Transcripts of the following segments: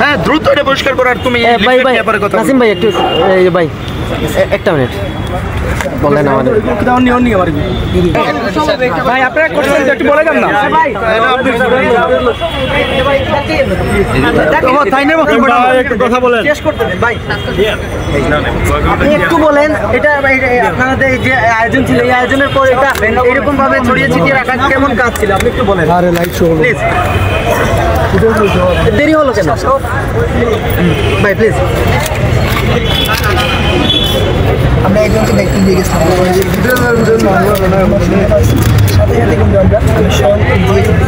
হ্যাঁ দ্রুত এটা পরিষ্কার করার তুমি ভাই নাসিম ভাই একটু ভাই একটা মিনিট বলেন আমাদের ভাই আপনারা একটু বলে যান না একটু কথা বলেন ভাই আপনি একটু বলেন এটা আপনাদের যে আয়োজন ছিল এই আয়োজনের পর এটা এরকম ভাবে ছড়িয়ে ছিটিয়ে রাখা কেমন কাজ ছিল আপনি একটু বলেন আরে লাইট শো প্লিজ দেরি হলো কেন ভাই প্লিজ আমরা একজনকে দেখতে দিয়ে গেছিলাম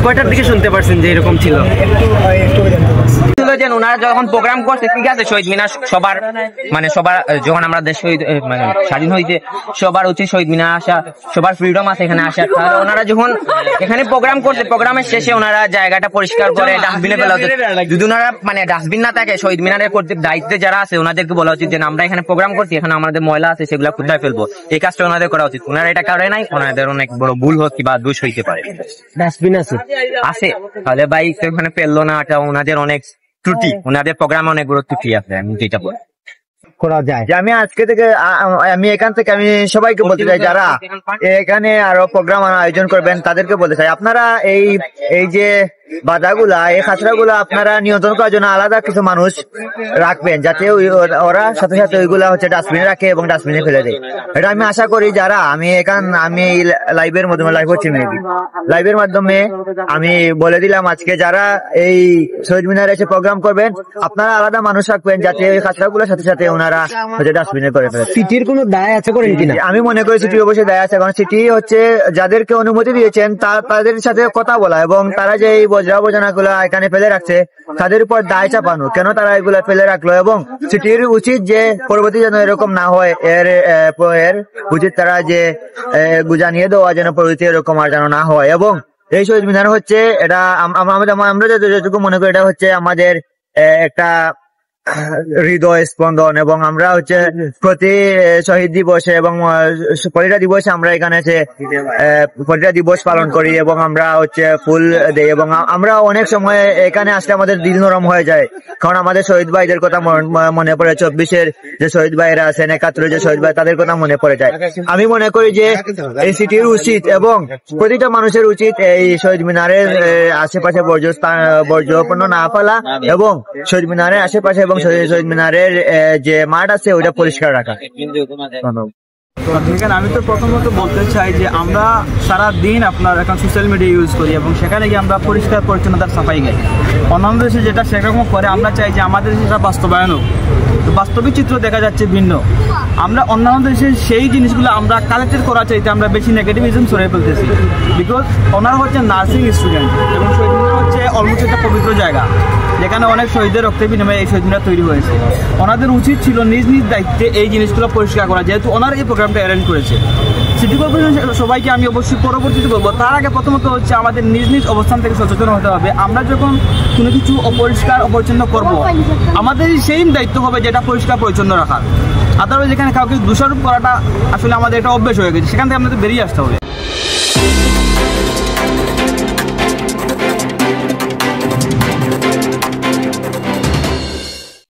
কয়টার দিকে শুনতে পারছেন যে এরকম ছিল যে ওনারা যখন প্রোগ্রাম করছে ঠিক আছে শহীদ মিনার সবার যখন আমরা দেশ স্বাধীন হইতে সবার উচিত শহীদ মিনার আসা সবার ফ্রিডম আছে এখানে আসার ওনারা যখন এখানে প্রোগ্রাম করছে প্রোগ্রামের শেষে ওনারা জায়গাটা পরিষ্কার করে ডাস্টবিনে ফেলা উচিত যদি ওনারা ডাস্টবিন না থাকে শহীদ মিনারের দায়িত্বে যারা আছে ওনাদেরকে বলা উচিত যে আমরা এখানে প্রোগ্রাম করছি এখানে আমাদের ময়লা আছে সেগুলো কোথায় ফেলবো এই কাজটা ওনাদের করা উচিত ওনারা এটা করে নাই ওনাদের অনেক বড় ভুল হোক বা দোষ হইতে পারে ডাস্টবিন আছে তাহলে ভাই ওখানে ফেললো না এটা ওনাদের অনেক ত্রুটি ওনাদের প্রোগ্রামে অনেক বড় ত্রুটি আছে আমি যেটা বলি করা যায় আমি আজকে থেকে আমি এখান থেকে আমি সবাইকে বলতে চাই যারা এখানে আরো প্রোগ্রাম আয়োজন করবেন তাদেরকে বলতে চাই আপনারা এই যে বাধাগুলা এই খাঁচড়াগুলা আপনারা নিয়ন্ত্রণ করার জন্য আলাদা কিছু মানুষ রাখবেন যাতে ওরা সাথে সাথে ওইগুলা হচ্ছে ডাস্টবিনে রাখে এবং ডাস্টবিনে ফেলে দেয় এটা আমি আশা করি যারা আমি এই লাইভের মাধ্যমে লাইভ হচ্ছে মেবি লাইভের মাধ্যমে আমি বলে দিলাম আজকে যারা এই শহীদ মিনারে এসে প্রোগ্রাম করবেন আপনারা আলাদা মানুষ রাখবেন যাতে ওই খাঁচড়াগুলোর সাথে সাথে ওনারা হচ্ছে ডাস্টবিনে করে ফেলে সিটির কোনো দায় আছে করেন কিনা আমি মনে করি সিটি অবশ্যই দায় আছে কারণ সিটি হচ্ছে যাদেরকে অনুমতি দিয়েছেন তাদের সাথে কথা বলা এবং তারা যে এই বজ্রাবর্জনা গুলা এখানে ফেলে রাখছে তাদের উপর দায় চাপানো কেন তারা এগুলা ফেলে রাখলো এবং সিটির উচিত যে পরবর্তী যেন এরকম না হয় এর উচিত তারা যে জানিয়ে দেওয়া যেন পরবর্তী এরকম আর যেন না হয় এবং এই শহীদ মিনার হচ্ছে এটা আমরা যতটুকু মনে করি এটা হচ্ছে আমাদের একটা হৃদয় স্পন্দন এবং আমরা হচ্ছে প্রতি শহীদ দিবসে এবং পরিটা দিবসে আমরা এখানে এসে পরিটা দিবস পালন করি এবং আমরা হচ্ছে ফুল দেই এবং আমরা অনেক সময় এখানে আসলে আমাদের দিল নরম হয়ে যায় কারণ আমাদের শহীদ ভাইদের কথা মনে পড়ে 24-এর যে শহীদ ভাইরা আছেন 71-এর যে শহীদ ভাই তাদের কথা মনে পড়ে যায় আমি মনে করি যে এই সিটির উচিত এবং প্রতিটা মানুষের উচিত এই শহীদ মিনারের আশেপাশে বর্জ্যপণ্য না ফেলা এবং শহীদ মিনারের আশেপাশে এবং শহীদ মিনারের যে মাঠ আছে ওইটা পরিষ্কার রাখা। আমি তো প্রথমত বলতে চাই যে আমরা সারা দিন আপনার এখন সোশ্যাল মিডিয়া ইউজ করি এবং সেখানে গিয়ে আমরা পরিষ্কার পরিচ্ছন্নতার সাফাই গাই অন্যান্য দেশে যেটা সেরকম করে আমরা চাই যে আমাদের দেশে সেটা বাস্তবায়ন হোক বাস্তবিক চিত্র দেখা যাচ্ছে ভিন্ন আমরা অন্যান্য দেশের সেই জিনিসগুলো আমরা কালেক্টেড করা চাইতে আমরা বেশি নেগেটিভিজম সরিয়ে ফেলতেছি বিকজ ওনারা হচ্ছে নার্সিং স্টুডেন্ট এবং শহীদ মিনার হচ্ছে অলমোস্ট একটা পবিত্র জায়গা যেখানে অনেক শহীদের রক্তের বিনিময়ে এই শহীদ মিনার তৈরি হয়েছে ওনাদের উচিত ছিল নিজ নিজ দায়িত্বে এই জিনিসগুলো পরিষ্কার করা যেহেতু ওনারা এই প্রোগ্রামটা অ্যারেঞ্জ করেছে সিটি কর্পোরেশন সবাইকে আমি অবশ্যই পরবর্তীতে বলবো তার আগে প্রথমত হচ্ছে আমাদের নিজ নিজ অবস্থান থেকে সচেতন হতে হবে আমরা যখন কোনো কিছু অপরিষ্কার অপরিচ্ছন্ন করব আমাদের সেই দায়িত্ব হবে যেটা পরিষ্কার পরিচ্ছন্ন রাখার আদারওয়াইজ এখানে কাউকে দোষারোপ করাটা আসলে আমাদের একটা অভ্যেস হয়ে গেছে সেখান থেকে আমাদের বেরিয়ে আসতে হবে।